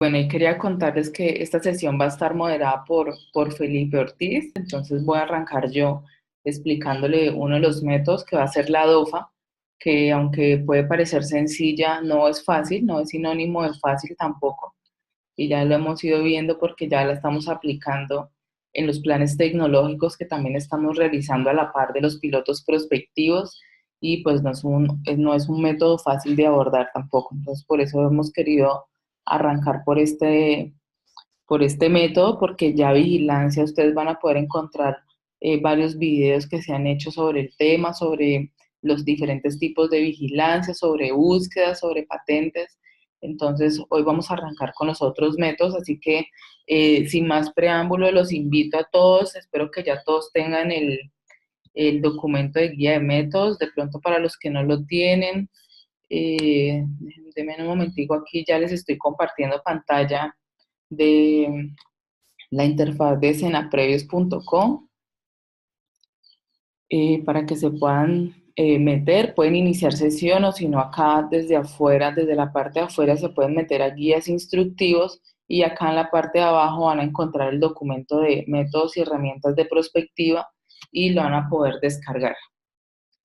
Bueno, y quería contarles que esta sesión va a estar moderada por Felipe Ortiz, entonces voy a arrancar yo explicándole uno de los métodos que va a ser la DOFA, que aunque puede parecer sencilla, no es fácil, no es sinónimo de fácil tampoco, y ya lo hemos ido viendo porque ya la estamos aplicando en los planes tecnológicos que también estamos realizando a la par de los pilotos prospectivos, y pues no es un método fácil de abordar tampoco, entonces por eso hemos querido arrancar por este método, porque ya vigilancia ustedes van a poder encontrar varios videos que se han hecho sobre el tema, sobre los diferentes tipos de vigilancia, sobre búsquedas, sobre patentes. Entonces, hoy vamos a arrancar con los otros métodos, así que sin más preámbulo, los invito a todos, espero que ya todos tengan el documento de guía de métodos, de pronto para los que no lo tienen, denme un momentico aquí, ya les estoy compartiendo pantalla de la interfaz de cenaprevios.com para que se puedan meter, pueden iniciar sesión o si no acá desde afuera, desde la parte de afuera se pueden meter a guías instructivos y acá en la parte de abajo van a encontrar el documento de métodos y herramientas de prospectiva y lo van a poder descargar.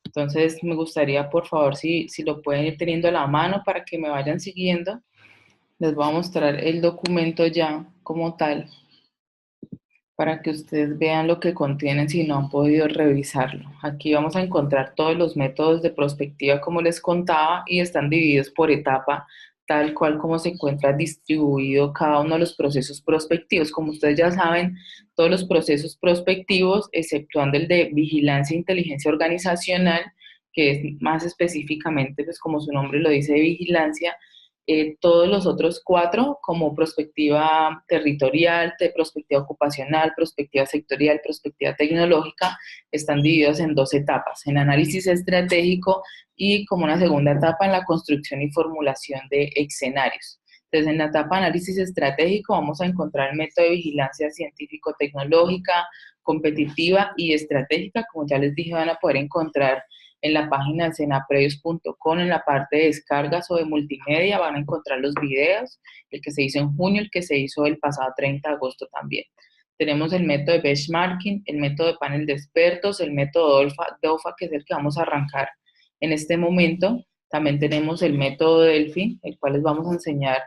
Entonces me gustaría por favor si lo pueden ir teniendo a la mano para que me vayan siguiendo. Les voy a mostrar el documento ya como tal para que ustedes vean lo que contienen si no han podido revisarlo. Aquí vamos a encontrar todos los métodos de prospectiva como les contaba y están divididos por etapa, tal cual como se encuentra distribuido cada uno de los procesos prospectivos. Como ustedes ya saben, todos los procesos prospectivos, exceptuando el de vigilancia e inteligencia organizacional, que es más específicamente, pues como su nombre lo dice, de vigilancia, todos los otros cuatro, como prospectiva territorial, prospectiva ocupacional, prospectiva sectorial, prospectiva tecnológica, están divididos en dos etapas, en análisis estratégico y como una segunda etapa en la construcción y formulación de escenarios. Entonces, en la etapa de análisis estratégico vamos a encontrar el método de vigilancia científico-tecnológica, competitiva y estratégica. Como ya les dije, van a poder encontrar en la página de cenaprevios.com, en la parte de descargas o de multimedia, van a encontrar los videos, el que se hizo en junio, el que se hizo el pasado 30 de agosto también. Tenemos el método de benchmarking, el método de panel de expertos, el método DOFA, que es el que vamos a arrancar en este momento. También tenemos el método Delphi, el cual les vamos a enseñar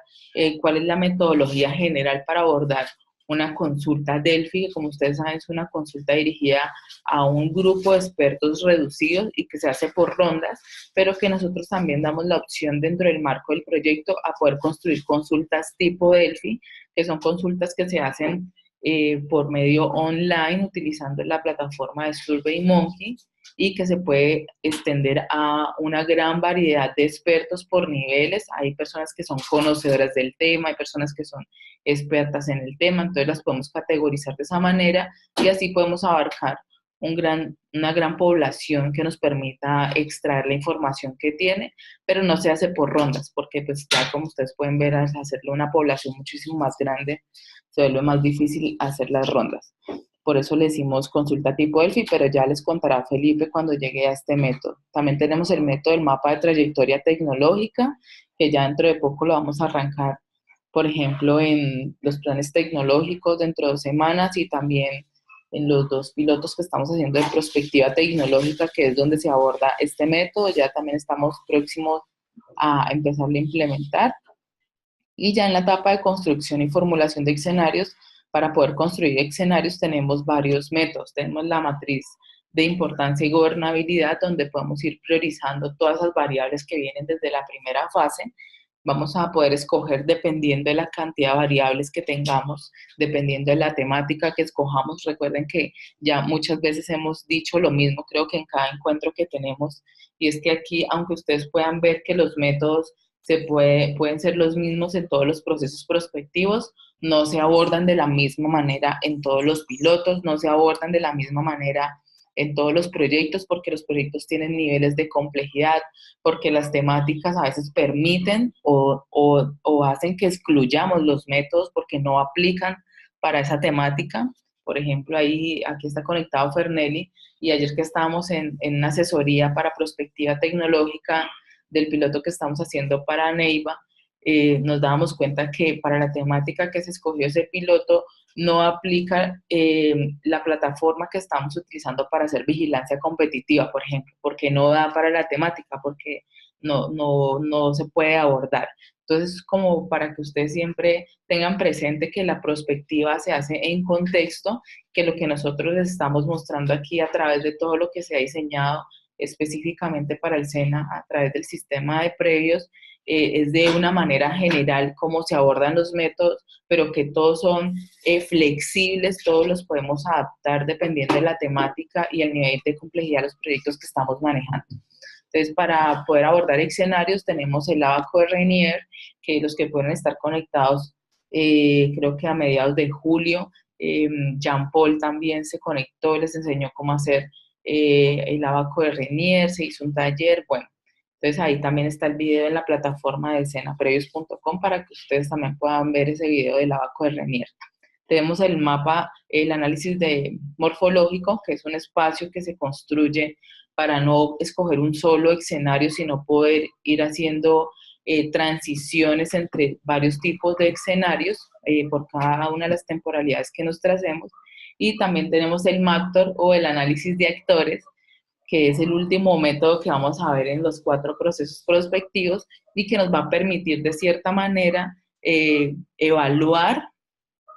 cuál es la metodología general para abordar una consulta Delphi, que como ustedes saben es una consulta dirigida a un grupo de expertos reducidos y que se hace por rondas, pero que nosotros también damos la opción dentro del marco del proyecto a poder construir consultas tipo Delphi, que son consultas que se hacen por medio online utilizando la plataforma de SurveyMonkey y que se puede extender a una gran variedad de expertos por niveles. Hay personas que son conocedoras del tema, hay personas que son expertas en el tema, entonces las podemos categorizar de esa manera y así podemos abarcar una gran población que nos permita extraer la información que tiene, pero no se hace por rondas, porque pues ya como ustedes pueden ver, al hacerlo una población muchísimo más grande, se vuelve más difícil hacer las rondas. Por eso le decimos consulta tipo Delphi, pero ya les contará Felipe cuando llegue a este método. También tenemos el método del mapa de trayectoria tecnológica, que ya dentro de poco lo vamos a arrancar, por ejemplo, en los planes tecnológicos dentro de 2 semanas y también en los dos pilotos que estamos haciendo de prospectiva tecnológica, que es donde se aborda este método. Ya también estamos próximos a empezarlo a implementar. Y ya en la etapa de construcción y formulación de escenarios, para poder construir escenarios tenemos varios métodos. Tenemos la matriz de importancia y gobernabilidad, donde podemos ir priorizando todas las variables que vienen desde la primera fase. Vamos a poder escoger dependiendo de la cantidad de variables que tengamos, dependiendo de la temática que escojamos. Recuerden que ya muchas veces hemos dicho lo mismo, creo que en cada encuentro que tenemos, y es que aquí, aunque ustedes puedan ver que los métodos pueden ser los mismos en todos los procesos prospectivos, no se abordan de la misma manera en todos los pilotos, no se abordan de la misma manera en todos los proyectos, porque los proyectos tienen niveles de complejidad, porque las temáticas a veces permiten o hacen que excluyamos los métodos porque no aplican para esa temática. Por ejemplo, aquí está conectado Fernelli, y ayer que estábamos en una asesoría para prospectiva tecnológica del piloto que estamos haciendo para Neiva, nos dábamos cuenta que para la temática que se escogió ese piloto no aplica la plataforma que estamos utilizando para hacer vigilancia competitiva, por ejemplo, porque no da para la temática, porque no se puede abordar. Entonces, como para que ustedes siempre tengan presente que la prospectiva se hace en contexto, que lo que nosotros les estamos mostrando aquí a través de todo lo que se ha diseñado específicamente para el SENA, a través del sistema de previos, es de una manera general cómo se abordan los métodos, pero que todos son flexibles, todos los podemos adaptar dependiendo de la temática y el nivel de complejidad de los proyectos que estamos manejando. Entonces, para poder abordar escenarios tenemos el Abaco de Rainier, que los que pueden estar conectados, creo que a mediados de julio, Jean Paul también se conectó, les enseñó cómo hacer el Abaco de Rainier, se hizo un taller, bueno. Entonces ahí también está el video en la plataforma de senaprevios.com para que ustedes también puedan ver ese video del Abaco de Rainier. Tenemos el mapa, el análisis morfológico, que es un espacio que se construye para no escoger un solo escenario, sino poder ir haciendo transiciones entre varios tipos de escenarios por cada una de las temporalidades que nos tracemos. Y también tenemos el MACTOR o el análisis de actores, que es el último método que vamos a ver en los 4 procesos prospectivos y que nos va a permitir de cierta manera evaluar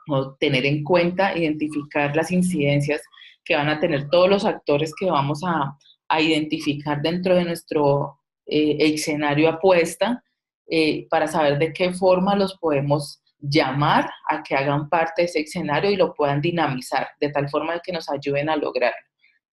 o tener en cuenta, identificar las incidencias que van a tener todos los actores que vamos a identificar dentro de nuestro escenario apuesta para saber de qué forma los podemos llamar a que hagan parte de ese escenario y lo puedan dinamizar de tal forma que nos ayuden a lograrlo.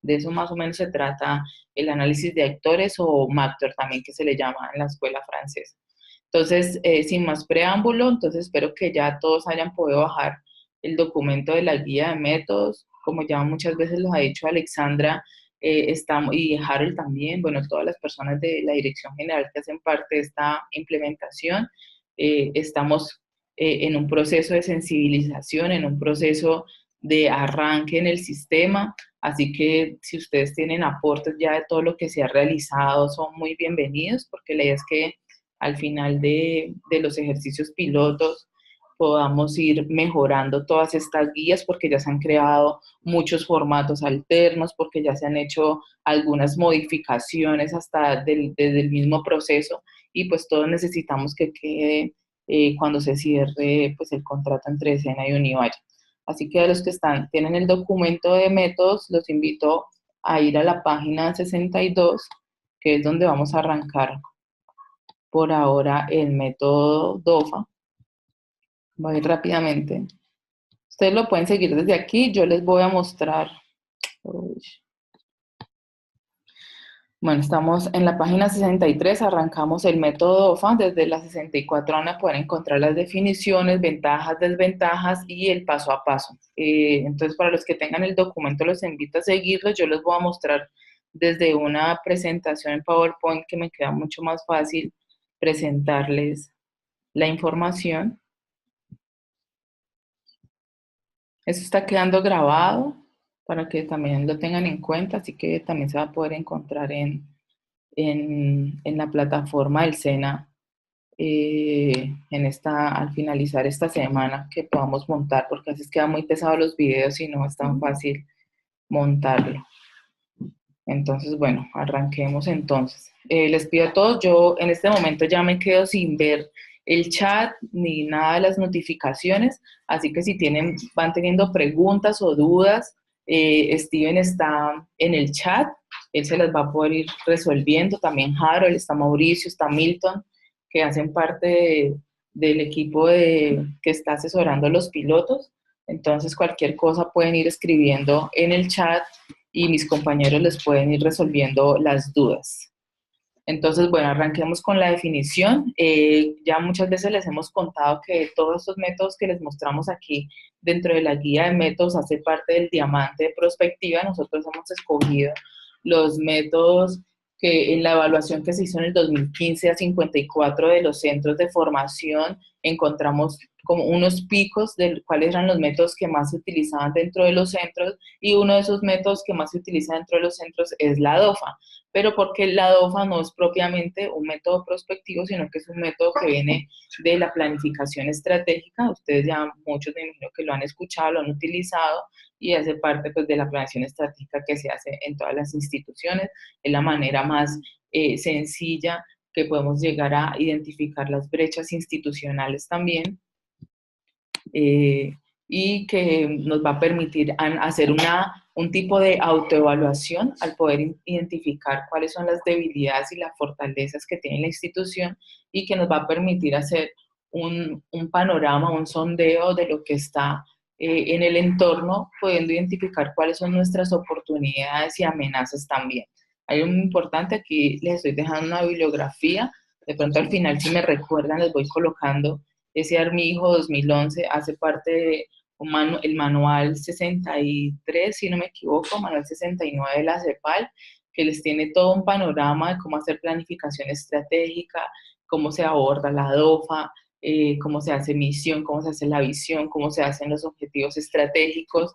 De eso más o menos se trata el análisis de actores o MACTOR también que se le llama en la escuela francesa. Entonces, sin más preámbulo, entonces espero que ya todos hayan podido bajar el documento de la guía de métodos. Como ya muchas veces lo ha dicho Alexandra y Harold también, bueno, todas las personas de la Dirección General que hacen parte de esta implementación, estamos en un proceso de sensibilización, en un proceso de arranque en el sistema, así que si ustedes tienen aportes ya de todo lo que se ha realizado, son muy bienvenidos, porque la idea es que al final de los ejercicios pilotos podamos ir mejorando todas estas guías porque ya se han creado muchos formatos alternos, porque ya se han hecho algunas modificaciones hasta desde el mismo proceso y pues todos necesitamos que quede cuando se cierre pues el contrato entre SENA y Univalle. Así que a los que tienen el documento de métodos, los invito a ir a la página 62, que es donde vamos a arrancar por ahora el método DOFA. Voy a ir rápidamente. Ustedes lo pueden seguir desde aquí. Yo les voy a mostrar. Bueno, estamos en la página 63. Arrancamos el método DOFA. Desde la 64 van a poder encontrar las definiciones, ventajas, desventajas y el paso a paso. Entonces, para los que tengan el documento, los invito a seguirlo. Yo les voy a mostrar desde una presentación en PowerPoint que me queda mucho más fácil presentarles la información. Eso está quedando grabado para que también lo tengan en cuenta, así que también se va a poder encontrar en la plataforma del SENA al finalizar esta semana que podamos montar, porque a veces quedan muy pesados los videos y no es tan fácil montarlo. Entonces, bueno, arranquemos entonces. Les pido a todos, yo en este momento ya me quedo sin ver el chat ni nada de las notificaciones, así que si van teniendo preguntas o dudas, Steven está en el chat, él se las va a poder ir resolviendo, también Harold, está Mauricio, está Milton, que hacen parte del equipo que está asesorando a los pilotos, entonces cualquier cosa pueden ir escribiendo en el chat y mis compañeros les pueden ir resolviendo las dudas. Entonces, bueno, arranquemos con la definición. Ya muchas veces les hemos contado que todos estos métodos que les mostramos aquí dentro de la guía de métodos hace parte del diamante de prospectiva. Nosotros hemos escogido los métodos que en la evaluación que se hizo en el 2015 a 54 de los centros de formación encontramos como unos picos de cuáles eran los métodos que más se utilizaban dentro de los centros, y uno de esos métodos que más se utiliza dentro de los centros es la DOFA. Pero porque la DOFA no es propiamente un método prospectivo, sino que es un método que viene de la planificación estratégica. Ustedes ya muchos me imagino que lo han escuchado, lo han utilizado, y hace parte pues de la planeación estratégica que se hace en todas las instituciones. Es la manera más sencilla que podemos llegar a identificar las brechas institucionales también, y que nos va a permitir hacer un tipo de autoevaluación al poder identificar cuáles son las debilidades y las fortalezas que tiene la institución, y que nos va a permitir hacer un panorama, un sondeo de lo que está en el entorno, pudiendo identificar cuáles son nuestras oportunidades y amenazas también. Hay un importante, aquí les estoy dejando una bibliografía, de pronto al final si me recuerdan les voy colocando. Ese Armijo 2011 hace parte de el manual 63, si no me equivoco, manual 69 de la CEPAL, que les tiene todo un panorama de cómo hacer planificación estratégica, cómo se aborda la DOFA, cómo se hace misión, cómo se hace la visión, cómo se hacen los objetivos estratégicos,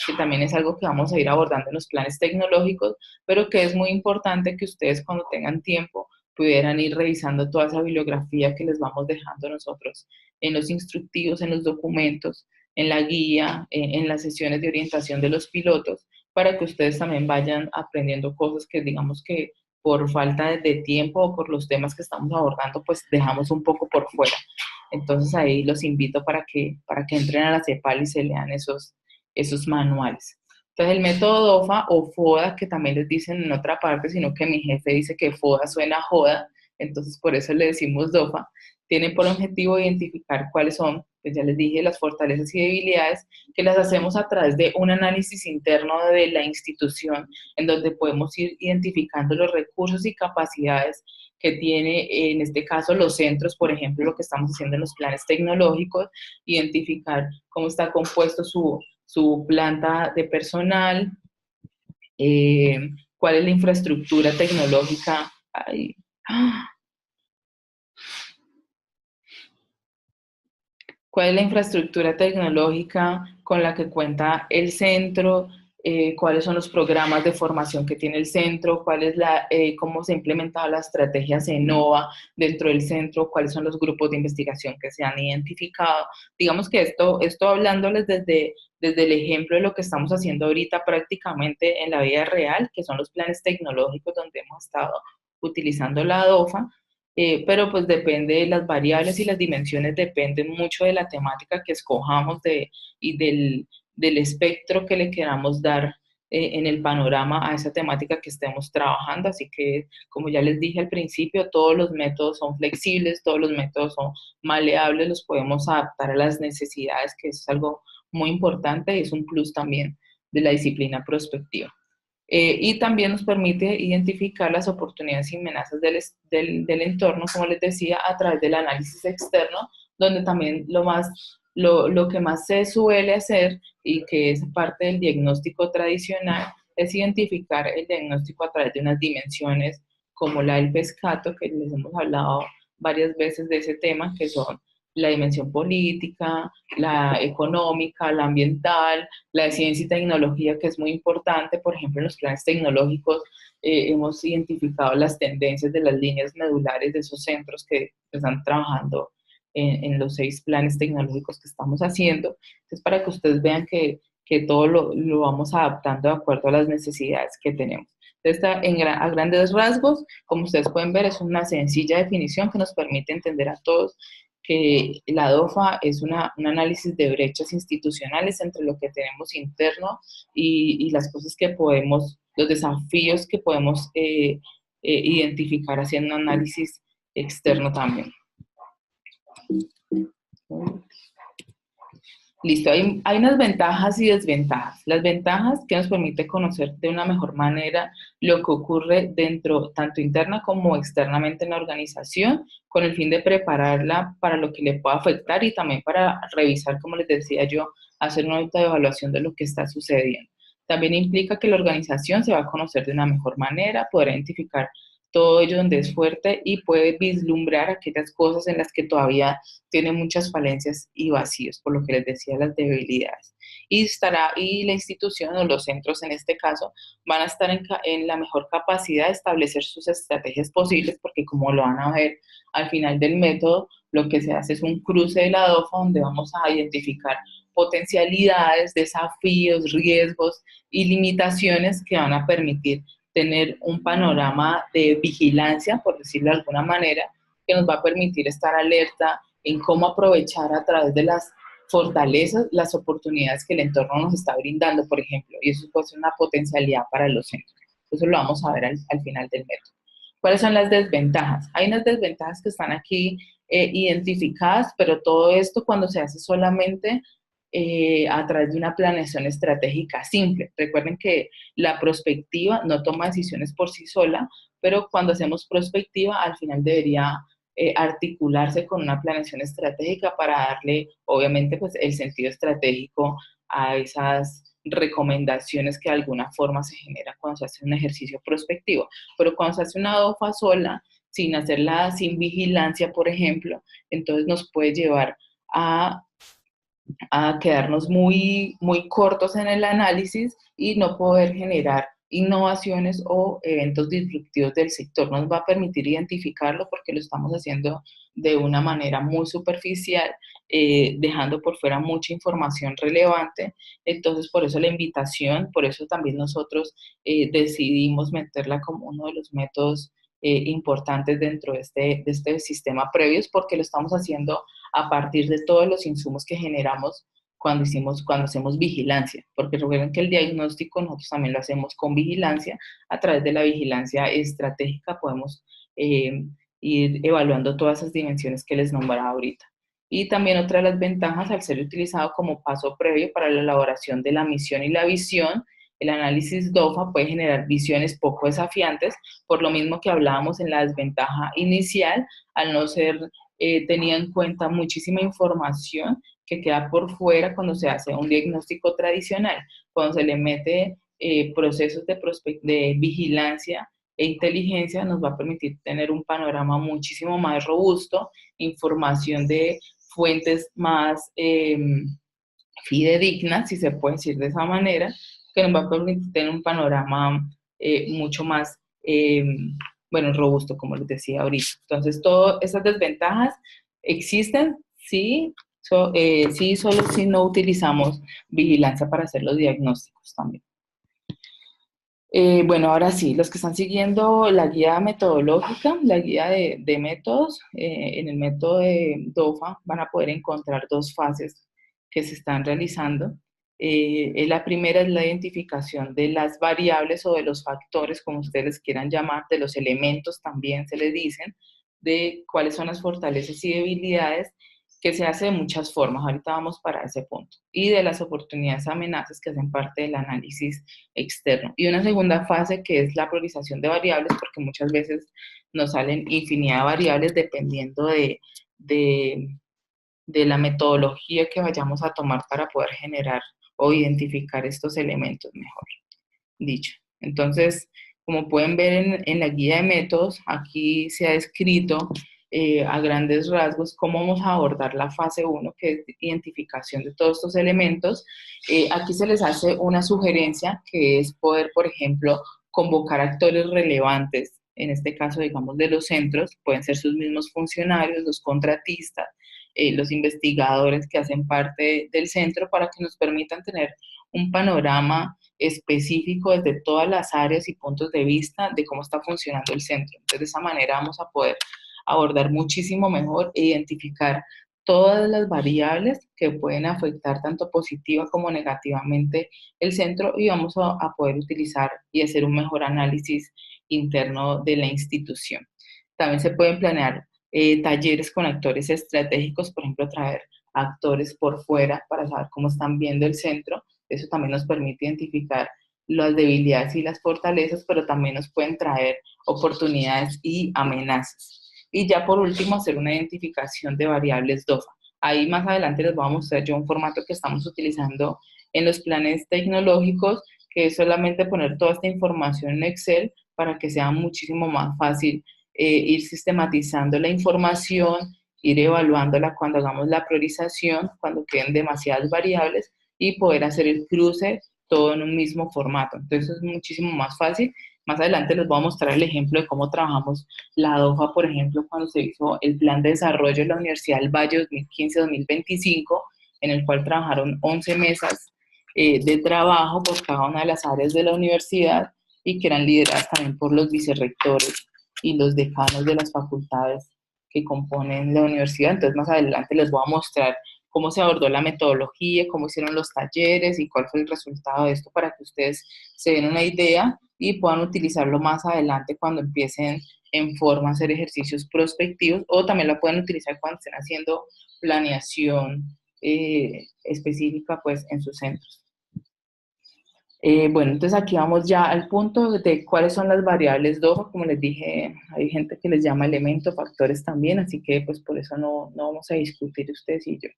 que también es algo que vamos a ir abordando en los planes tecnológicos, pero que es muy importante que ustedes cuando tengan tiempo pudieran ir revisando toda esa bibliografía que les vamos dejando nosotros en los instructivos, en los documentos, en la guía, en las sesiones de orientación de los pilotos, para que ustedes también vayan aprendiendo cosas que digamos que por falta de tiempo o por los temas que estamos abordando, pues dejamos un poco por fuera. Entonces ahí los invito para que entren a la CEPAL y se lean esos manuales. Entonces el método DOFA o FODA, que también les dicen en otra parte, sino que mi jefe dice que FODA suena a joda, entonces por eso le decimos DOFA, tiene por objetivo identificar cuáles son, pues ya les dije, las fortalezas y debilidades, que las hacemos a través de un análisis interno de la institución, en donde podemos ir identificando los recursos y capacidades que tiene, en este caso, los centros, por ejemplo, lo que estamos haciendo en los planes tecnológicos, identificar cómo está compuesto su planta de personal, cuál es la infraestructura tecnológica. Ay, cuál es la infraestructura tecnológica con la que cuenta el centro, cuáles son los programas de formación que tiene el centro, cómo se ha implementado la estrategia CENOVA dentro del centro, cuáles son los grupos de investigación que se han identificado. Digamos que esto hablándoles desde el ejemplo de lo que estamos haciendo ahorita prácticamente en la vida real, que son los planes tecnológicos donde hemos estado utilizando la DOFA, pero pues depende de las variables, y las dimensiones dependen mucho de la temática que escojamos y del espectro que le queramos dar en el panorama a esa temática que estemos trabajando. Así que, como ya les dije al principio, todos los métodos son flexibles, todos los métodos son maleables, los podemos adaptar a las necesidades, que es algo muy importante y es un plus también de la disciplina prospectiva. Y también nos permite identificar las oportunidades y amenazas del entorno, como les decía, a través del análisis externo, donde también lo que más se suele hacer, y que es parte del diagnóstico tradicional, es identificar el diagnóstico a través de unas dimensiones como la del PESCATO, que les hemos hablado varias veces de ese tema, que son la dimensión política, la económica, la ambiental, la de ciencia y tecnología, que es muy importante. Por ejemplo, en los planes tecnológicos hemos identificado las tendencias de las líneas medulares de esos centros que están trabajando en los 6 planes tecnológicos que estamos haciendo. Entonces, para que ustedes vean que todo lo vamos adaptando de acuerdo a las necesidades que tenemos. Entonces, a grandes rasgos, como ustedes pueden ver, es una sencilla definición que nos permite entender a todos que la DOFA es un análisis de brechas institucionales entre lo que tenemos interno y las cosas que podemos, los desafíos que podemos identificar haciendo un análisis externo también. Listo, hay unas ventajas y desventajas. Las ventajas que nos permite conocer de una mejor manera lo que ocurre dentro, tanto interna como externamente en la organización, con el fin de prepararla para lo que le pueda afectar, y también para revisar, como les decía yo, hacer una autoevaluación de lo que está sucediendo. También implica que la organización se va a conocer de una mejor manera, poder identificar todo ello donde es fuerte y puede vislumbrar aquellas cosas en las que todavía tiene muchas falencias y vacíos, por lo que les decía, las debilidades. Y la institución o los centros en este caso van a estar en la mejor capacidad de establecer sus estrategias posibles, porque como lo van a ver al final del método, lo que se hace es un cruce de la DOFA donde vamos a identificar potencialidades, desafíos, riesgos y limitaciones que van a permitir tener un panorama de vigilancia, por decirlo de alguna manera, que nos va a permitir estar alerta en cómo aprovechar a través de las fortalezas las oportunidades que el entorno nos está brindando, por ejemplo, y eso puede ser una potencialidad para los centros. Eso lo vamos a ver al final del método. ¿Cuáles son las desventajas? Hay unas desventajas que están aquí identificadas, pero todo esto cuando se hace solamente a través de una planeación estratégica simple. Recuerden que la prospectiva no toma decisiones por sí sola, pero cuando hacemos prospectiva, al final debería articularse con una planeación estratégica para darle, obviamente, pues el sentido estratégico a esas recomendaciones que de alguna forma se generan cuando se hace un ejercicio prospectivo. Pero cuando se hace una DOFA sola, sin hacerla sin vigilancia, por ejemplo, entonces nos puede llevar a quedarnos muy cortos en el análisis y no poder generar innovaciones o eventos disruptivos del sector. Nos va a permitir identificarlo porque lo estamos haciendo de una manera muy superficial, dejando por fuera mucha información relevante. Entonces, por eso la invitación, por eso también nosotros decidimos meterla como uno de los métodos importantes dentro de este sistema previos, porque lo estamos haciendo a partir de todos los insumos que generamos cuando hacemos vigilancia, porque recuerden que el diagnóstico nosotros también lo hacemos con vigilancia. A través de la vigilancia estratégica podemos ir evaluando todas esas dimensiones que les nombraba ahorita. Y también otra de las ventajas, al ser utilizado como paso previo para la elaboración de la misión y la visión, el análisis DOFA puede generar visiones poco desafiantes, por lo mismo que hablábamos en la desventaja inicial, al no ser tenía en cuenta muchísima información que queda por fuera cuando se hace un diagnóstico tradicional, cuando se le mete procesos de vigilancia e inteligencia, nos va a permitir tener un panorama muchísimo más robusto, información de fuentes más fidedignas, si se puede decir de esa manera, que nos va a permitir tener un panorama mucho más bueno, robusto, como les decía ahorita. Entonces, todas esas desventajas existen, sí, sí, solo si no utilizamos vigilancia para hacer los diagnósticos también. Bueno, ahora sí, los que están siguiendo la guía metodológica, la guía de métodos, en el método de DOFA van a poder encontrar dos fases que se están realizando. La primera es la identificación de las variables o de los factores, como ustedes quieran llamar, de los elementos también se les dicen, de cuáles son las fortalezas y debilidades, que se hace de muchas formas, ahorita vamos para ese punto, y de las oportunidades amenazas que hacen parte del análisis externo. Y una segunda fase que es la priorización de variables, porque muchas veces nos salen infinidad de variables dependiendo de la metodología que vayamos a tomar para poder generar o identificar estos elementos, mejor dicho. Entonces, como pueden ver en la guía de métodos, aquí se ha descrito a grandes rasgos cómo vamos a abordar la fase 1, que es identificación de todos estos elementos. Aquí se les hace una sugerencia que es poder, por ejemplo, convocar actores relevantes, en este caso, digamos, de los centros, pueden ser sus mismos funcionarios, los contratistas, los investigadores que hacen parte del centro, para que nos permitan tener un panorama específico desde todas las áreas y puntos de vista de cómo está funcionando el centro. Entonces, de esa manera vamos a poder abordar muchísimo mejor e identificar todas las variables que pueden afectar tanto positiva como negativamente el centro, y vamos a poder utilizar y hacer un mejor análisis interno de la institución. También se pueden planear talleres con actores estratégicos, por ejemplo, traer actores por fuera para saber cómo están viendo el centro. Eso también nos permite identificar las debilidades y las fortalezas, pero también nos pueden traer oportunidades y amenazas. Y ya por último, hacer una identificación de variables DOFA. Ahí más adelante les voy a mostrar yo un formato que estamos utilizando en los planes tecnológicos, que es solamente poner toda esta información en Excel para que sea muchísimo más fácil ir sistematizando la información, ir evaluándola cuando hagamos la priorización, cuando queden demasiadas variables y poder hacer el cruce todo en un mismo formato. Entonces es muchísimo más fácil. Más adelante les voy a mostrar el ejemplo de cómo trabajamos la DOFA, por ejemplo, cuando se hizo el Plan de Desarrollo de la Universidad del Valle 2015-2025, en el cual trabajaron 11 mesas de trabajo por cada una de las áreas de la universidad y que eran lideradas también por los vicerrectores y los decanos de las facultades que componen la universidad. Entonces más adelante les voy a mostrar cómo se abordó la metodología, cómo hicieron los talleres y cuál fue el resultado de esto para que ustedes se den una idea y puedan utilizarlo más adelante cuando empiecen en forma a hacer ejercicios prospectivos, o también la pueden utilizar cuando estén haciendo planeación específica pues en sus centros. Bueno, entonces aquí vamos ya al punto de cuáles son las variables DOFA. Como les dije, hay gente que les llama elementos, factores también, así que pues por eso no vamos a discutir ustedes y yo.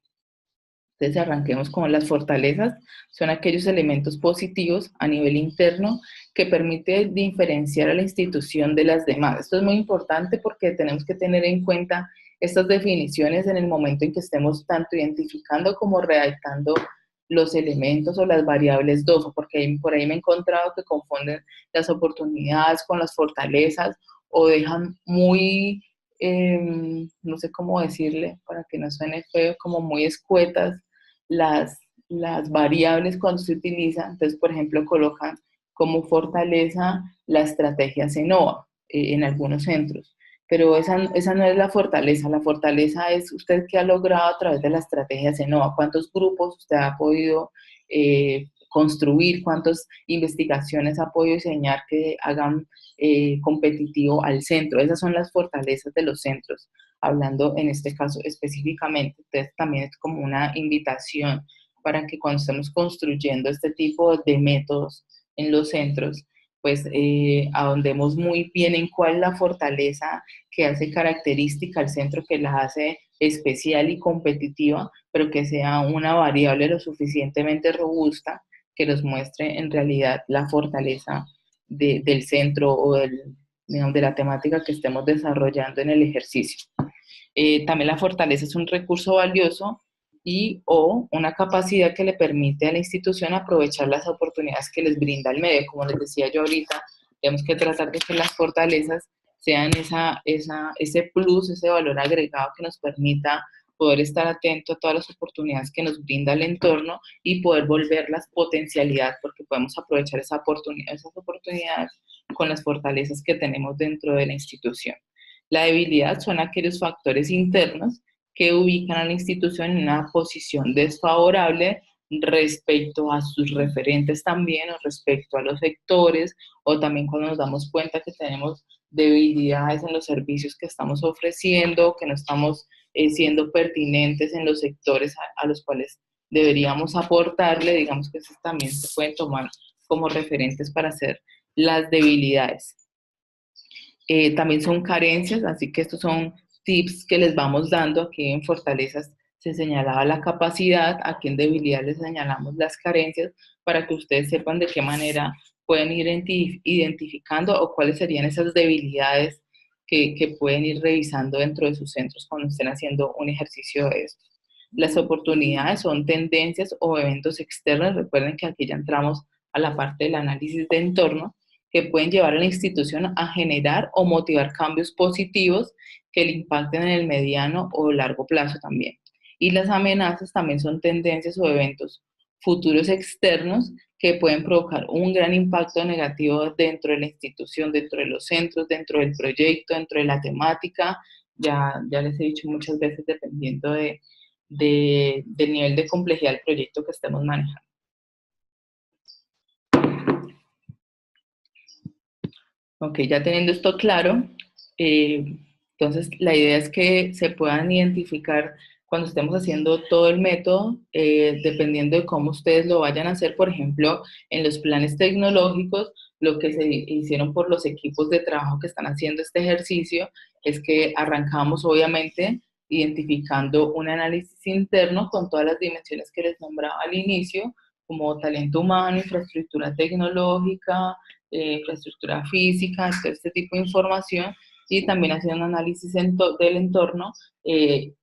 Entonces arranquemos con las fortalezas. Son aquellos elementos positivos a nivel interno que permiten diferenciar a la institución de las demás. Esto es muy importante porque tenemos que tener en cuenta estas definiciones en el momento en que estemos tanto identificando como redactando los elementos o las variables DOFA, porque por ahí me he encontrado que confunden las oportunidades con las fortalezas o dejan muy, no sé cómo decirle para que no suene feo, como muy escuetas las, las variables cuando se utilizan. Entonces, por ejemplo, colocan como fortaleza la estrategia CENOA en algunos centros. Pero esa no es la fortaleza es usted que ha logrado a través de la estrategia CENOA, cuántos grupos usted ha podido construir, cuántas investigaciones ha podido diseñar que hagan competitivo al centro. Esas son las fortalezas de los centros, hablando en este caso específicamente. Entonces también es como una invitación para que cuando estemos construyendo este tipo de métodos en los centros, pues ahondemos muy bien en cuál es la fortaleza que hace característica al centro, que la hace especial y competitiva, pero que sea una variable lo suficientemente robusta que nos muestre en realidad la fortaleza del centro o digamos, de la temática que estemos desarrollando en el ejercicio. También la fortaleza es un recurso valioso y o una capacidad que le permite a la institución aprovechar las oportunidades que les brinda el medio. Como les decía yo ahorita, tenemos que tratar de que las fortalezas sean ese plus, ese valor agregado que nos permita poder estar atento a todas las oportunidades que nos brinda el entorno y poder volverlas potencialidad, porque podemos aprovechar esas oportunidades con las fortalezas que tenemos dentro de la institución. La debilidad son aquellos factores internos que ubican a la institución en una posición desfavorable respecto a sus referentes también, o respecto a los sectores, o también cuando nos damos cuenta que tenemos debilidades en los servicios que estamos ofreciendo, que no estamos siendo pertinentes en los sectores a los cuales deberíamos aportarle, digamos que esos también se pueden tomar como referentes para hacer las debilidades. También son carencias, así que estos son tips que les vamos dando. Aquí en fortalezas se señalaba la capacidad, aquí en debilidad les señalamos las carencias para que ustedes sepan de qué manera pueden ir identificando o cuáles serían esas debilidades que pueden ir revisando dentro de sus centros cuando estén haciendo un ejercicio de esto. Las oportunidades son tendencias o eventos externos. Recuerden que aquí ya entramos a la parte del análisis de entorno, que pueden llevar a la institución a generar o motivar cambios positivos que le impacten en el mediano o largo plazo también. Y las amenazas también son tendencias o eventos futuros externos que pueden provocar un gran impacto negativo dentro de la institución, dentro de los centros, dentro del proyecto, dentro de la temática. Ya les he dicho muchas veces, dependiendo del nivel de complejidad del proyecto que estemos manejando. Ok, ya teniendo esto claro, entonces la idea es que se puedan identificar cuando estemos haciendo todo el método, dependiendo de cómo ustedes lo vayan a hacer. Por ejemplo, en los planes tecnológicos, lo que se hicieron por los equipos de trabajo que están haciendo este ejercicio es que arrancamos obviamente identificando un análisis interno con todas las dimensiones que les nombraba al inicio, como talento humano, infraestructura tecnológica, infraestructura física, todo este tipo de información, y también haciendo un análisis del entorno,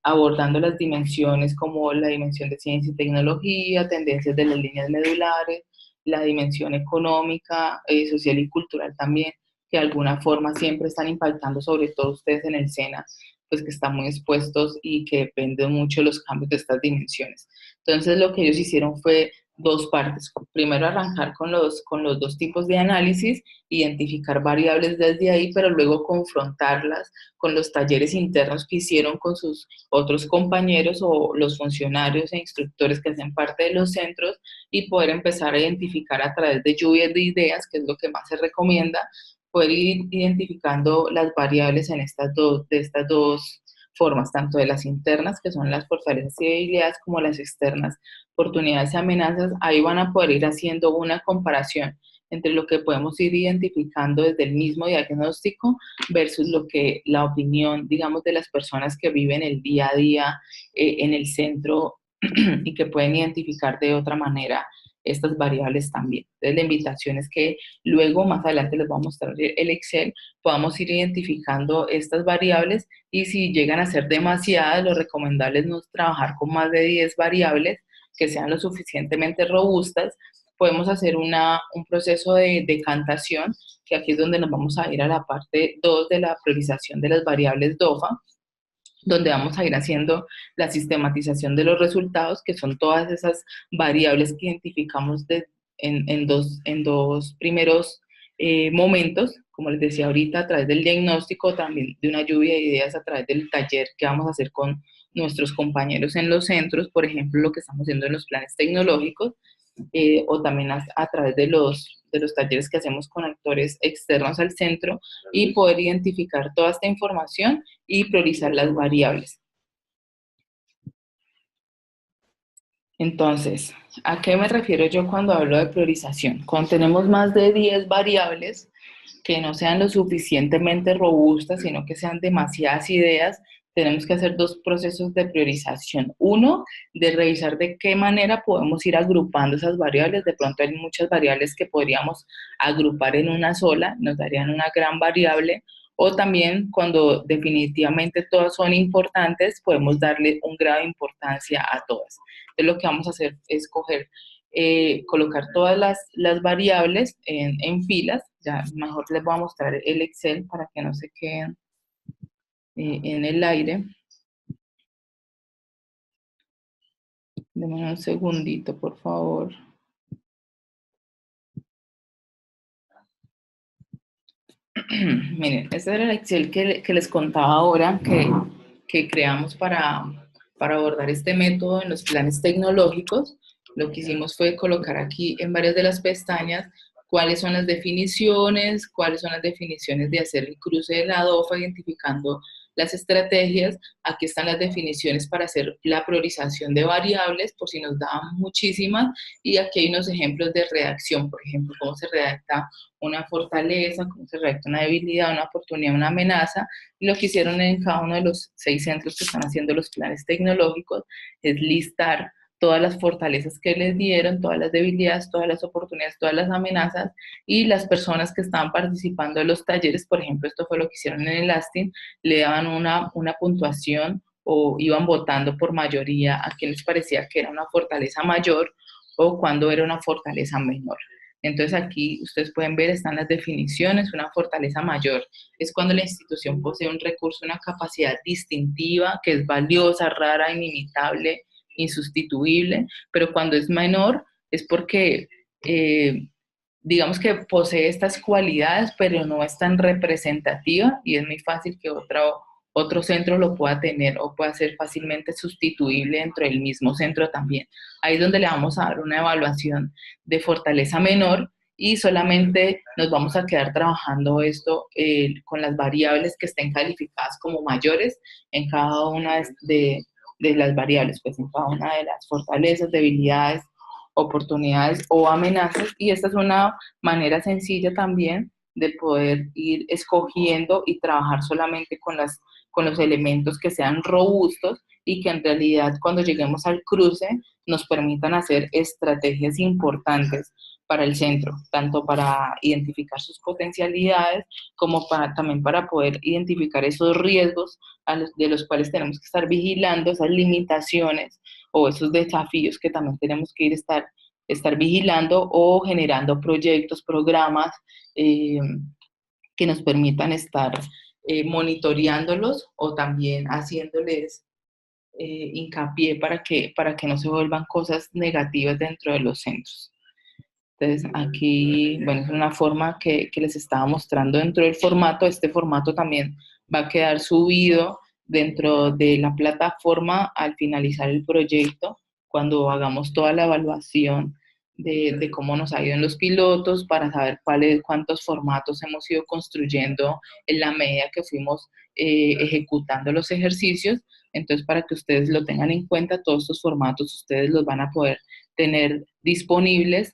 abordando las dimensiones como la dimensión de ciencia y tecnología, tendencias de las líneas medulares, la dimensión económica, social y cultural también, que de alguna forma siempre están impactando, sobre todo ustedes en el SENA, pues que están muy expuestos y que dependen mucho de los cambios de estas dimensiones. Entonces lo que ellos hicieron fue dos partes. Primero arrancar con los dos tipos de análisis, identificar variables desde ahí, pero luego confrontarlas con los talleres internos que hicieron con sus otros compañeros o los funcionarios e instructores que hacen parte de los centros, y poder empezar a identificar a través de lluvias de ideas, que es lo que más se recomienda, poder ir identificando las variables en de estas dos formas, tanto de las internas, que son las fortalezas y debilidades, como las externas, oportunidades y amenazas. Ahí van a poder ir haciendo una comparación entre lo que podemos ir identificando desde el mismo diagnóstico versus lo que la opinión, digamos, de las personas que viven el día a día en el centro y que pueden identificar de otra manera estas variables también. Entonces, la invitación es que luego, más adelante les voy a mostrar el Excel, podamos ir identificando estas variables, y si llegan a ser demasiadas, lo recomendable es no trabajar con más de 10 variables que sean lo suficientemente robustas. Podemos hacer un proceso de decantación, que aquí es donde nos vamos a ir a la parte 2 de la priorización de las variables DOFA, donde vamos a ir haciendo la sistematización de los resultados, que son todas esas variables que identificamos en dos primeros momentos, como les decía ahorita, a través del diagnóstico, también de una lluvia de ideas a través del taller que vamos a hacer con nuestros compañeros en los centros, por ejemplo, lo que estamos haciendo en los planes tecnológicos, o también a través de los talleres que hacemos con actores externos al centro, y poder identificar toda esta información y priorizar las variables. Entonces, ¿a qué me refiero yo cuando hablo de priorización? Cuando tenemos más de 10 variables que no sean lo suficientemente robustas, sino que sean demasiadas ideas, tenemos que hacer dos procesos de priorización. Uno, de revisar de qué manera podemos ir agrupando esas variables. De pronto hay muchas variables que podríamos agrupar en una sola, nos darían una gran variable. O también, cuando definitivamente todas son importantes, podemos darle un grado de importancia a todas. Entonces, lo que vamos a hacer es colocar todas las variables en filas. Ya mejor les voy a mostrar el Excel para que no se queden en el aire. Denme un segundito, por favor. Miren, este era el Excel que les contaba ahora, que creamos para abordar este método en los planes tecnológicos. Lo que hicimos fue colocar aquí en varias de las pestañas cuáles son las definiciones, de hacer el cruce de la DOFA, identificando las estrategias. Aquí están las definiciones para hacer la priorización de variables, por si nos daban muchísimas, y aquí hay unos ejemplos de redacción, por ejemplo, cómo se redacta una fortaleza, cómo se redacta una debilidad, una oportunidad, una amenaza. Y lo que hicieron en cada uno de los 6 centros que están haciendo los planes tecnológicos es listar todas las fortalezas que les dieron, todas las debilidades, todas las oportunidades, todas las amenazas, y las personas que estaban participando de los talleres, por ejemplo, esto fue lo que hicieron en el Astin, le daban una puntuación o iban votando por mayoría a quien les parecía que era una fortaleza mayor o cuando era una fortaleza menor. Entonces aquí ustedes pueden ver, están las definiciones. Una fortaleza mayor es cuando la institución posee un recurso, una capacidad distintiva, que es valiosa, rara, inimitable, insustituible, pero cuando es menor es porque, digamos que posee estas cualidades, pero no es tan representativa, y es muy fácil que otro centro lo pueda tener o pueda ser fácilmente sustituible dentro del mismo centro también. Ahí es donde le vamos a dar una evaluación de fortaleza menor, y solamente nos vamos a quedar trabajando esto con las variables que estén calificadas como mayores en cada una de las variables, pues en cada una de las fortalezas, debilidades, oportunidades o amenazas. Y esta es una manera sencilla también de poder ir escogiendo y trabajar solamente con los elementos que sean robustos y que en realidad cuando lleguemos al cruce nos permitan hacer estrategias importantes para el centro, tanto para identificar sus potencialidades como también para poder identificar esos riesgos de los cuales tenemos que estar vigilando, esas limitaciones o esos desafíos que también tenemos que estar vigilando o generando proyectos, programas que nos permitan estar monitoreándolos o también haciéndoles hincapié para que no se vuelvan cosas negativas dentro de los centros. Entonces, aquí, bueno, es una forma que les estaba mostrando dentro del formato. Este formato también va a quedar subido dentro de la plataforma al finalizar el proyecto, cuando hagamos toda la evaluación de cómo nos ha ido en los pilotos, para saber cuántos formatos hemos ido construyendo en la medida que fuimos ejecutando los ejercicios. Entonces, para que ustedes lo tengan en cuenta, todos estos formatos ustedes los van a poder tener disponibles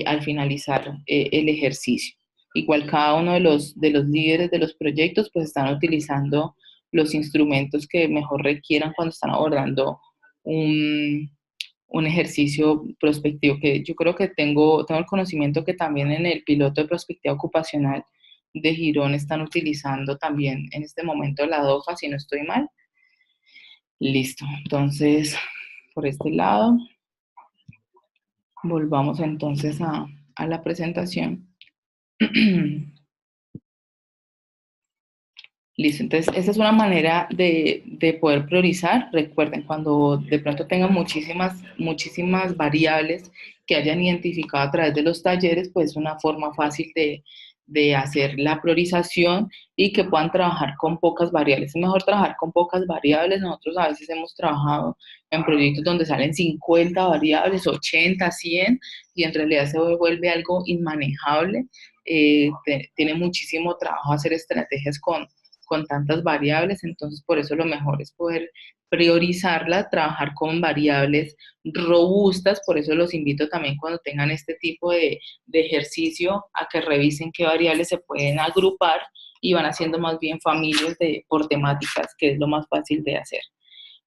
al finalizar el ejercicio. Igual cada uno de los líderes de los proyectos pues están utilizando los instrumentos que mejor requieran cuando están abordando un ejercicio prospectivo, que yo creo que tengo el conocimiento que también en el piloto de prospectiva ocupacional de Girón están utilizando también en este momento la DOFA, si no estoy mal. Listo, entonces por este lado volvamos entonces a la presentación. Listo, entonces esa es una manera de poder priorizar. Recuerden, cuando de pronto tengan muchísimas variables que hayan identificado a través de los talleres, pues es una forma fácil de hacer la priorización y que puedan trabajar con pocas variables. Es mejor trabajar con pocas variables. Nosotros a veces hemos trabajado en proyectos donde salen 50 variables, 80, 100, y en realidad se vuelve algo inmanejable. Tiene muchísimo trabajo hacer estrategias con tantas variables. Entonces por eso lo mejor es poder priorizarla, trabajar con variables robustas. Por eso los invito también, cuando tengan este tipo de ejercicio, a que revisen qué variables se pueden agrupar y van haciendo más bien familias por temáticas, que es lo más fácil de hacer.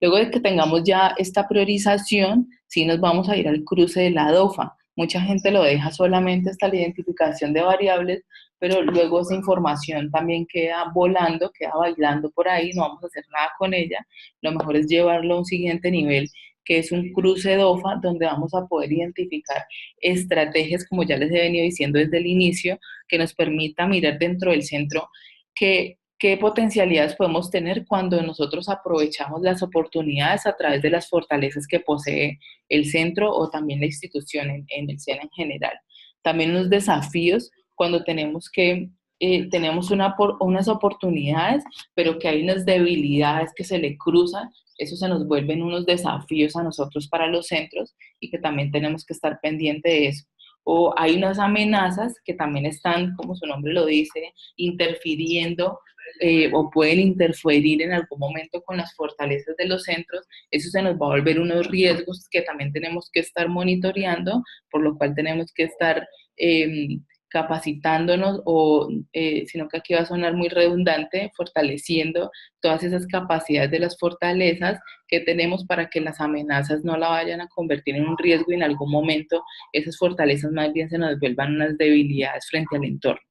Luego de que tengamos ya esta priorización, sí nos vamos a ir al cruce de la DOFA. Mucha gente lo deja solamente hasta la identificación de variables, pero luego esa información también queda volando, queda bailando por ahí, no vamos a hacer nada con ella. Lo mejor es llevarlo a un siguiente nivel, que es un cruce DOFA, donde vamos a poder identificar estrategias, como ya les he venido diciendo desde el inicio, que nos permita mirar dentro del centro qué potencialidades podemos tener cuando nosotros aprovechamos las oportunidades a través de las fortalezas que posee el centro o también la institución en el SENA en general. También los desafíos cuando tenemos unas oportunidades, pero que hay unas debilidades que se le cruzan. Eso se nos vuelven unos desafíos a nosotros para los centros, y que también tenemos que estar pendiente de eso. O hay unas amenazas que también están, como su nombre lo dice, interfiriendo o pueden interferir en algún momento con las fortalezas de los centros. Eso se nos va a volver unos riesgos que también tenemos que estar monitoreando, por lo cual tenemos que estar capacitándonos, sino que aquí va a sonar muy redundante, fortaleciendo todas esas capacidades de las fortalezas que tenemos, para que las amenazas no la vayan a convertir en un riesgo y en algún momento esas fortalezas más bien se nos vuelvan unas debilidades frente al entorno.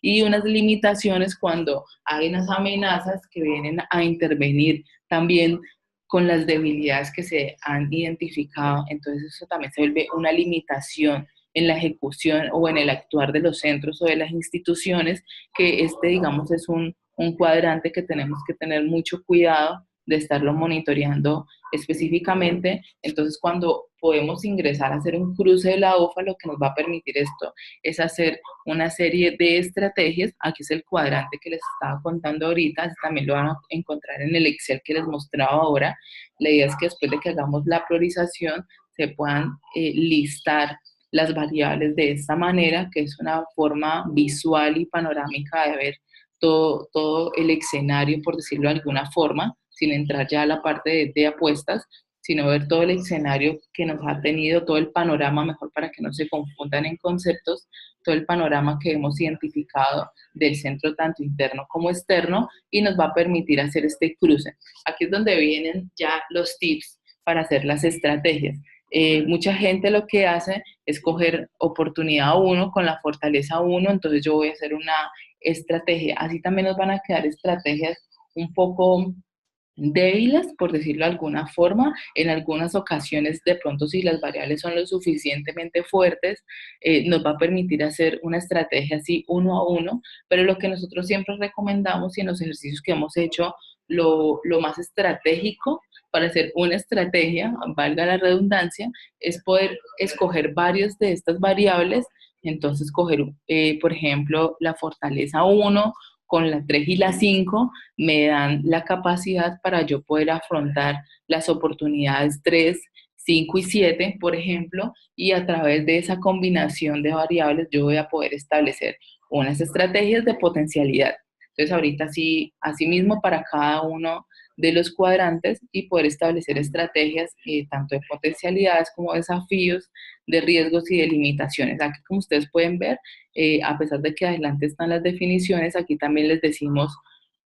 Y unas limitaciones cuando hay unas amenazas que vienen a intervenir también con las debilidades que se han identificado. Entonces eso también se vuelve una limitación en la ejecución o en el actuar de los centros o de las instituciones, que digamos, es un cuadrante que tenemos que tener mucho cuidado de estarlo monitoreando específicamente. Entonces, cuando podemos ingresar a hacer un cruce de la OFA, lo que nos va a permitir esto es hacer una serie de estrategias. Aquí es el cuadrante que les estaba contando ahorita, también lo van a encontrar en el Excel que les mostraba ahora. La idea es que después de que hagamos la priorización, se puedan listar las variables de esta manera, que es una forma visual y panorámica de ver todo el escenario, por decirlo de alguna forma, sin entrar ya a la parte de apuestas, sino ver todo el escenario que nos ha tenido, todo el panorama, mejor para que no se confundan en conceptos, todo el panorama que hemos identificado del centro tanto interno como externo, y nos va a permitir hacer este cruce. Aquí es donde vienen ya los tips para hacer las estrategias. Mucha gente lo que hace es coger oportunidad uno con la fortaleza uno, entonces yo voy a hacer una estrategia. Así también nos van a quedar estrategias un poco débiles, por decirlo de alguna forma. En algunas ocasiones, de pronto, si las variables son lo suficientemente fuertes, nos va a permitir hacer una estrategia así uno a uno, pero lo que nosotros siempre recomendamos y en los ejercicios que hemos hecho, lo más estratégico para hacer una estrategia, valga la redundancia, es poder escoger varias de estas variables. Entonces, coger, por ejemplo, la fortaleza uno con la 3 y la 5 me dan la capacidad para yo poder afrontar las oportunidades 3, 5 y 7, por ejemplo, y a través de esa combinación de variables yo voy a poder establecer unas estrategias de potencialidad. Entonces ahorita sí, así mismo para cada uno de los cuadrantes y poder establecer estrategias tanto de potencialidades como desafíos, de riesgos y de limitaciones. Aquí, como ustedes pueden ver, a pesar de que adelante están las definiciones, aquí también les decimos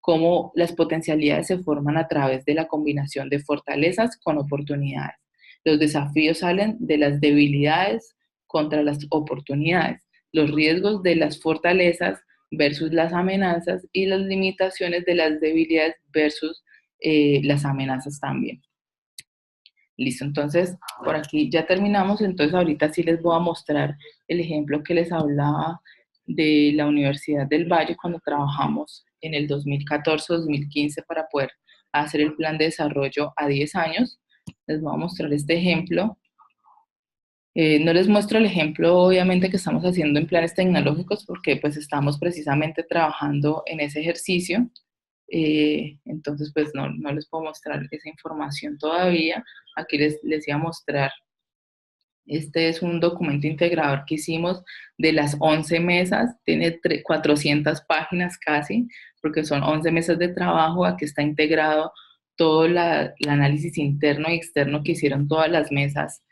cómo las potencialidades se forman a través de la combinación de fortalezas con oportunidades. Los desafíos salen de las debilidades contra las oportunidades, los riesgos de las fortalezas versus las amenazas y las limitaciones de las debilidades versus las amenazas también. Listo, entonces por aquí ya terminamos, entonces ahorita sí les voy a mostrar el ejemplo que les hablaba de la Universidad del Valle cuando trabajamos en el 2014-2015 para poder hacer el plan de desarrollo a 10 años. Les voy a mostrar este ejemplo. No les muestro el ejemplo, obviamente, que estamos haciendo en planes tecnológicos porque pues estamos precisamente trabajando en ese ejercicio. Entonces, pues no les puedo mostrar esa información todavía. Aquí les iba a mostrar, este es un documento integrador que hicimos de las 11 mesas, tiene 400 páginas casi, porque son 11 mesas de trabajo. Aquí está integrado todo el análisis interno y externo que hicieron todas las mesas,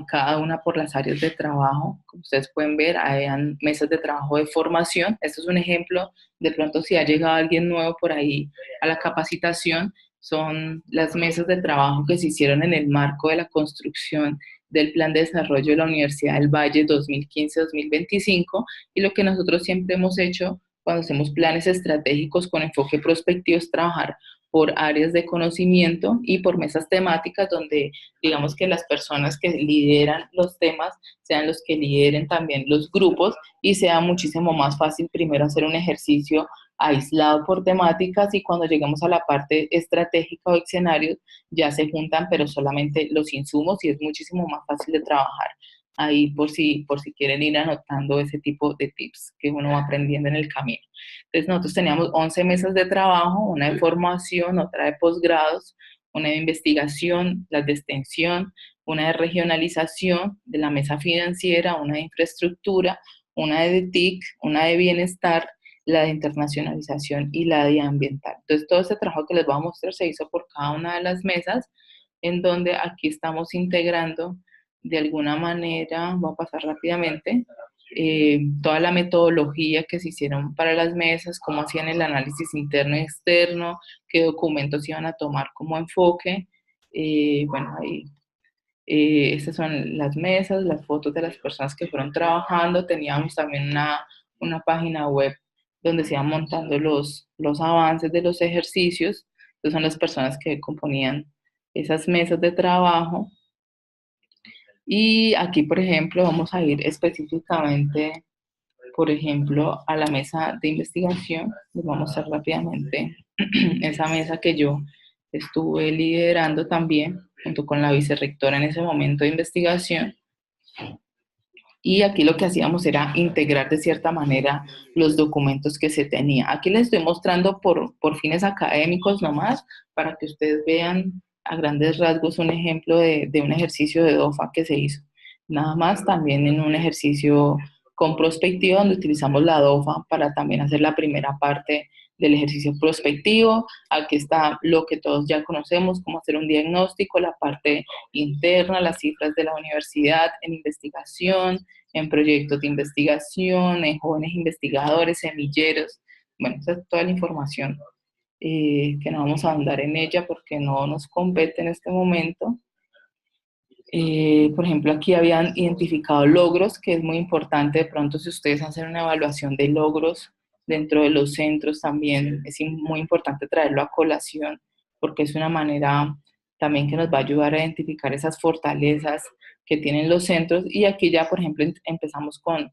cada una por las áreas de trabajo. Como ustedes pueden ver, hay mesas de trabajo de formación. Este es un ejemplo, de pronto si ha llegado alguien nuevo por ahí a la capacitación, son las mesas de trabajo que se hicieron en el marco de la construcción del Plan de Desarrollo de la Universidad del Valle 2015-2025, y lo que nosotros siempre hemos hecho cuando hacemos planes estratégicos con enfoque prospectivo es trabajar por áreas de conocimiento y por mesas temáticas donde digamos que las personas que lideran los temas sean los que lideren también los grupos y sea muchísimo más fácil primero hacer un ejercicio aislado por temáticas y cuando llegamos a la parte estratégica o escenarios ya se juntan pero solamente los insumos y es muchísimo más fácil de trabajar ahí por si quieren ir anotando ese tipo de tips que uno va aprendiendo en el camino. Entonces nosotros teníamos 11 mesas de trabajo, una de formación, otra de posgrados, una de investigación, las de extensión, una de regionalización, de la mesa financiera, una de infraestructura, una de TIC, una de bienestar, la de internacionalización y la de ambiental. Entonces, todo este trabajo que les voy a mostrar se hizo por cada una de las mesas, en donde aquí estamos integrando de alguna manera, voy a pasar rápidamente, toda la metodología que se hicieron para las mesas, cómo hacían el análisis interno y externo, qué documentos iban a tomar como enfoque. Bueno, ahí estas son las mesas, las fotos de las personas que fueron trabajando. Teníamos también una página web donde se iban montando los avances de los ejercicios. Estas son las personas que componían esas mesas de trabajo. Y aquí, por ejemplo, vamos a ir específicamente, por ejemplo, a la mesa de investigación. Les vamos a mostrar rápidamente esa mesa que yo estuve liderando también, junto con la vicerrectora en ese momento de investigación. Y aquí lo que hacíamos era integrar de cierta manera los documentos que se tenía. Aquí les estoy mostrando por fines académicos nomás, para que ustedes vean a grandes rasgos un ejemplo de un ejercicio de DOFA que se hizo. Nada más también en un ejercicio con prospectiva, donde utilizamos la DOFA para también hacer la primera parte del ejercicio prospectivo. Aquí está lo que todos ya conocemos, cómo hacer un diagnóstico, la parte interna, las cifras de la universidad en investigación, en proyectos de investigación, en jóvenes investigadores, semilleros. Bueno, esa es toda la información que no vamos a ahondar en ella porque no nos compete en este momento. Por ejemplo, aquí habían identificado logros, que es muy importante de pronto si ustedes hacen una evaluación de logros dentro de los centros también es muy importante traerlo a colación porque es una manera también que nos va a ayudar a identificar esas fortalezas que tienen los centros y aquí ya, por ejemplo, empezamos con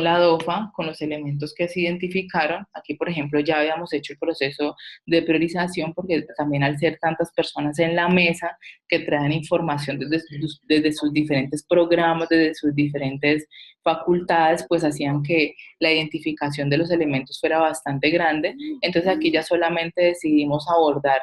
la DOFA, con los elementos que se identificaron. Aquí, por ejemplo, ya habíamos hecho el proceso de priorización porque también al ser tantas personas en la mesa, que traen información desde sus diferentes programas, desde sus diferentes facultades, pues hacían que la identificación de los elementos fuera bastante grande. Entonces aquí ya solamente decidimos abordar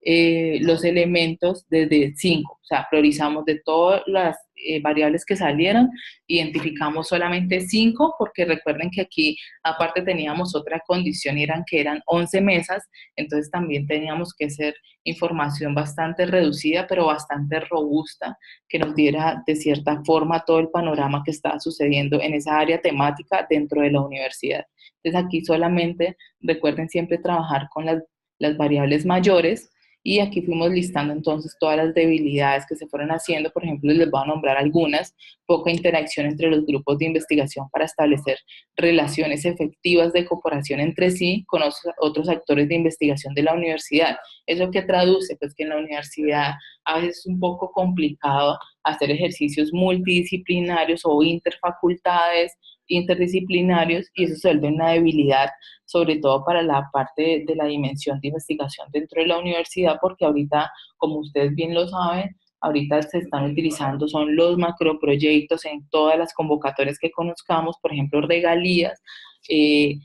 los elementos desde 5, o sea, priorizamos de todas las variables que salieron, identificamos solamente 5, porque recuerden que aquí aparte teníamos otra condición, y eran que eran 11 mesas, entonces también teníamos que hacer información bastante reducida, pero bastante robusta, que nos diera de cierta forma todo el panorama que estaba sucediendo en esa área temática dentro de la universidad. Entonces aquí solamente recuerden siempre trabajar con las variables mayores y aquí fuimos listando entonces todas las debilidades que se fueron haciendo. Por ejemplo, les voy a nombrar algunas: poca interacción entre los grupos de investigación para establecer relaciones efectivas de cooperación entre sí con otros actores de investigación de la universidad. ¿Eso qué traduce? Pues que en la universidad a veces es un poco complicado hacer ejercicios multidisciplinarios o interfacultades, interdisciplinarios, y eso se vuelve una debilidad, sobre todo para la parte de la dimensión de investigación dentro de la universidad, porque ahorita, como ustedes bien lo saben, ahorita se están utilizando, son los macroproyectos en todas las convocatorias que conozcamos, por ejemplo, regalías, tiene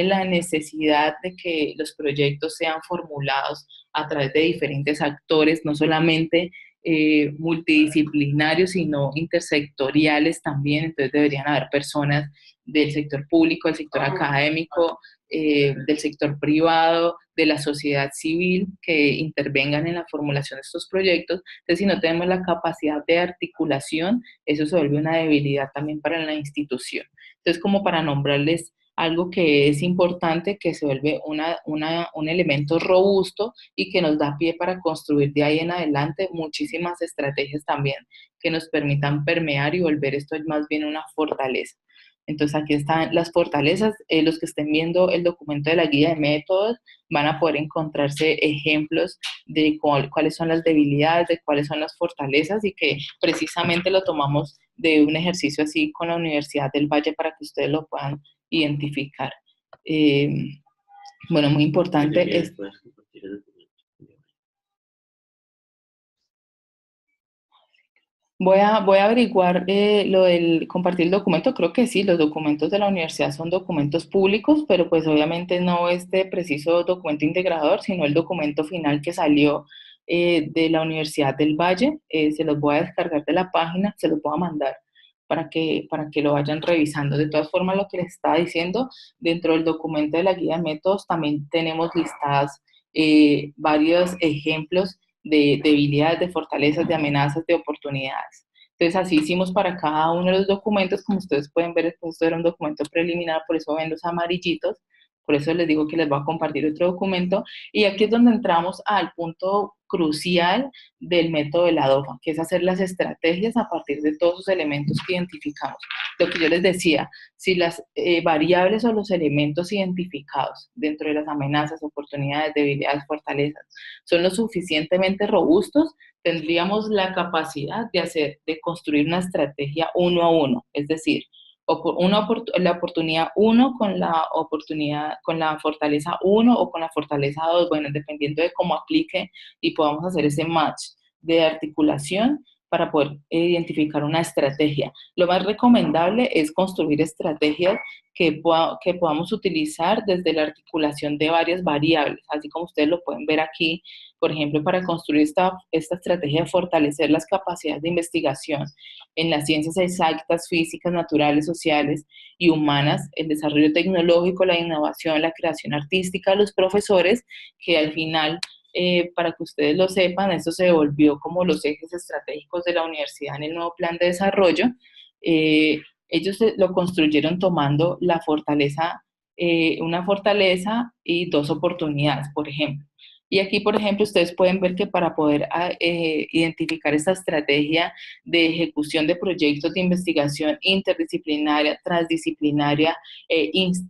la necesidad de que los proyectos sean formulados a través de diferentes actores, no solamente multidisciplinarios, sino intersectoriales también. Entonces deberían haber personas del sector público, del sector académico, del sector privado, de la sociedad civil, que intervengan en la formulación de estos proyectos. Entonces, si no tenemos la capacidad de articulación, eso se vuelve una debilidad también para la institución. Entonces, como para nombrarles algo que es importante, que se vuelve un elemento robusto y que nos da pie para construir de ahí en adelante muchísimas estrategias también que nos permitan permear y volver esto más bien una fortaleza. Entonces aquí están las fortalezas. Los que estén viendo el documento de la guía de métodos van a poder encontrarse ejemplos de cuáles son las debilidades, de cuáles son las fortalezas, y que precisamente lo tomamos de un ejercicio así con la Universidad del Valle para que ustedes lo puedan identificar. Bueno, muy importante es... Voy a averiguar lo del compartir el documento. Creo que sí, los documentos de la universidad son documentos públicos, pero pues obviamente no este preciso documento integrador, sino el documento final que salió de la Universidad del Valle. Se los voy a descargar de la página, se los voy a mandar para que lo vayan revisando. De todas formas, lo que les estaba diciendo, dentro del documento de la guía de métodos también tenemos listadas varios ejemplos de debilidades, de fortalezas, de amenazas, de oportunidades. Entonces, así hicimos para cada uno de los documentos. Como ustedes pueden ver, esto era un documento preliminar, por eso ven los amarillitos, por eso les digo que les voy a compartir otro documento. Y aquí es donde entramos al punto crucial del método de la DOFA, que es hacer las estrategias a partir de todos esos elementos que identificamos. Lo que yo les decía, si las variables o los elementos identificados dentro de las amenazas, oportunidades, debilidades, fortalezas, son lo suficientemente robustos, tendríamos la capacidad de construir una estrategia uno a uno, es decir, la oportunidad uno con la fortaleza uno o con la fortaleza 2, bueno, dependiendo de cómo aplique y podamos hacer ese match de articulación para poder identificar una estrategia. Lo más recomendable es construir estrategias que podamos utilizar desde la articulación de varias variables, así como ustedes lo pueden ver aquí. Por ejemplo, para construir esta estrategia de fortalecer las capacidades de investigación en las ciencias exactas, físicas, naturales, sociales y humanas, el desarrollo tecnológico, la innovación, la creación artística de los profesores, que al final, para que ustedes lo sepan, esto se volvió como los ejes estratégicos de la universidad en el nuevo plan de desarrollo. Ellos lo construyeron tomando la fortaleza, una fortaleza y dos oportunidades, por ejemplo. Y aquí, por ejemplo, ustedes pueden ver que para poder identificar esta estrategia de ejecución de proyectos de investigación interdisciplinaria, transdisciplinaria,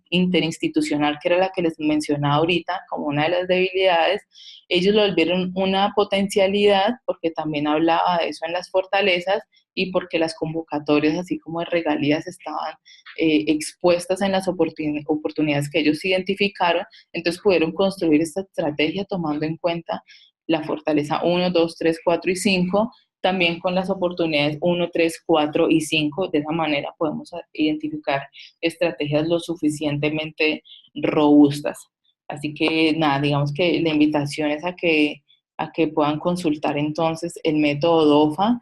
interinstitucional, que era la que les mencionaba ahorita como una de las debilidades, ellos lo volvieron una potencialidad porque también hablaba de eso en las fortalezas y porque las convocatorias, así como de regalías, estaban expuestas en las oportunidades que ellos identificaron. Entonces pudieron construir esta estrategia tomando en cuenta la fortaleza 1, 2, 3, 4 y 5, también con las oportunidades 1, 3, 4 y 5. De esa manera podemos identificar estrategias lo suficientemente robustas. Así que nada, digamos que la invitación es a que puedan consultar entonces el método DOFA.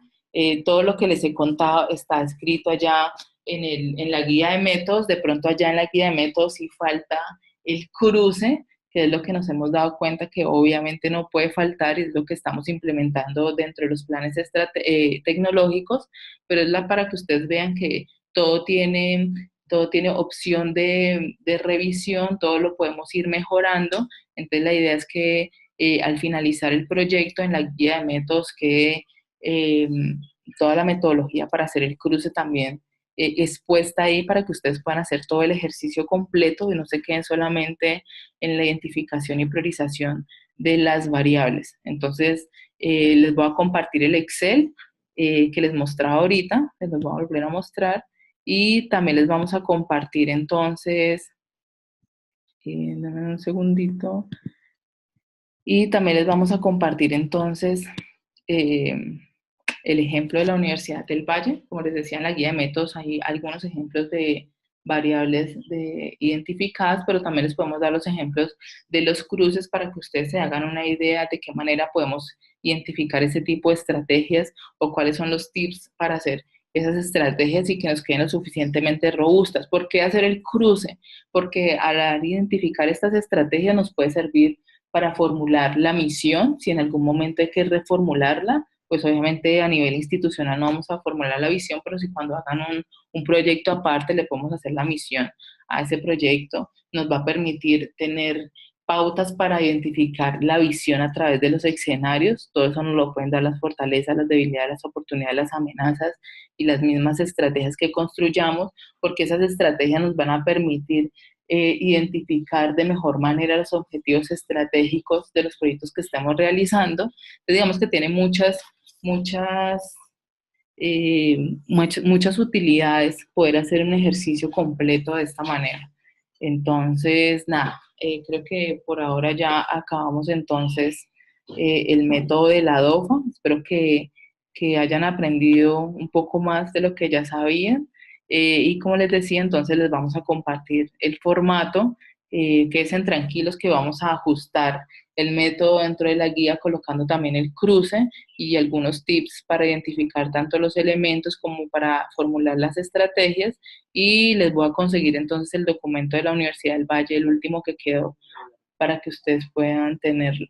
Todo lo que les he contado está escrito allá en la guía de métodos. De pronto allá en la guía de métodos sí falta el cruce, que es lo que nos hemos dado cuenta que obviamente no puede faltar y es lo que estamos implementando dentro de los planes tecnológicos, pero es para que ustedes vean que todo tiene opción de revisión, todo lo podemos ir mejorando. Entonces la idea es que al finalizar el proyecto en la guía de métodos quede toda la metodología para hacer el cruce también expuesta ahí para que ustedes puedan hacer todo el ejercicio completo y no se queden solamente en la identificación y priorización de las variables. Entonces, les voy a compartir el Excel que les mostraba ahorita, les lo voy a volver a mostrar, y también les vamos a compartir entonces, dame un segundito, y también les vamos a compartir entonces el ejemplo de la Universidad del Valle. Como les decía en la guía de métodos, hay algunos ejemplos de variables identificadas, pero también les podemos dar los ejemplos de los cruces para que ustedes se hagan una idea de qué manera podemos identificar ese tipo de estrategias o cuáles son los tips para hacer esas estrategias y que nos queden lo suficientemente robustas. ¿Por qué hacer el cruce? Porque al identificar estas estrategias nos puede servir para formular la misión, si en algún momento hay que reformularla, pues obviamente a nivel institucional no vamos a formular la visión, pero si cuando hagan un proyecto aparte le podemos hacer la misión a ese proyecto, nos va a permitir tener pautas para identificar la visión a través de los escenarios. Todo eso nos lo pueden dar las fortalezas, las debilidades, las oportunidades, las amenazas y las mismas estrategias que construyamos, porque esas estrategias nos van a permitir identificar de mejor manera los objetivos estratégicos de los proyectos que estamos realizando. Entonces, digamos que tiene muchas utilidades poder hacer un ejercicio completo de esta manera. Entonces, nada, creo que por ahora ya acabamos entonces el método de la DOFA. Espero que hayan aprendido un poco más de lo que ya sabían. Y como les decía, entonces les vamos a compartir el formato. Quédense tranquilos que vamos a ajustar el método dentro de la guía colocando también el cruce y algunos tips para identificar tanto los elementos como para formular las estrategias, y les voy a conseguir entonces el documento de la Universidad del Valle, el último que quedó, para que ustedes puedan tenerlo.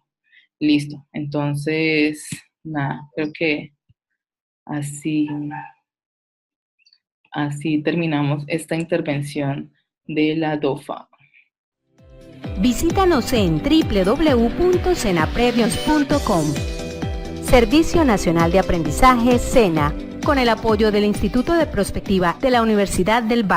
Listo. Entonces, nada, creo que así, así terminamos esta intervención de la DOFA. Visítanos en www.senaprevios.com. Servicio Nacional de Aprendizaje, SENA, con el apoyo del Instituto de Prospectiva de la Universidad del Valle.